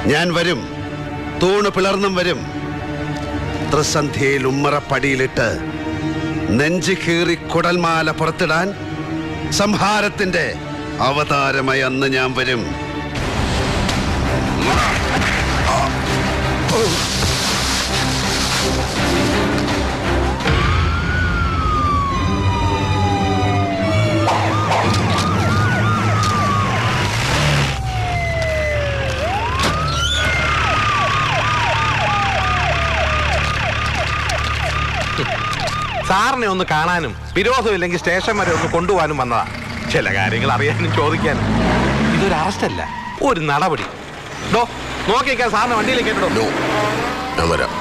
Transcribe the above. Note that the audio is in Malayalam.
ഞാൻ വരും, തൂണ് പിളർന്നും വരും. ത്രിസന്ധ്യയിൽ ഉമ്മറപ്പടിയിലിട്ട് നെഞ്ചു കീറി കുടൽമാല പുറത്തിടാൻ സംഹാരത്തിന്റെ അവതാരമായി അന്ന് ഞാൻ വരും. സാറിനെ ഒന്ന് കാണാനും വിരോധമില്ലെങ്കിൽ സ്റ്റേഷൻ വരെ ഒന്ന് കൊണ്ടുപോകാനും വന്നതാ. ചില കാര്യങ്ങൾ അറിയാനും ചോദിക്കാനും. ഇതൊരു അറസ്റ്റല്ല, ഒരു നടപടി. നോക്കിയേക്കാൻ സാറിന് വണ്ടിയിലേക്ക് കേട്ടോ. ഞാൻ വരാം.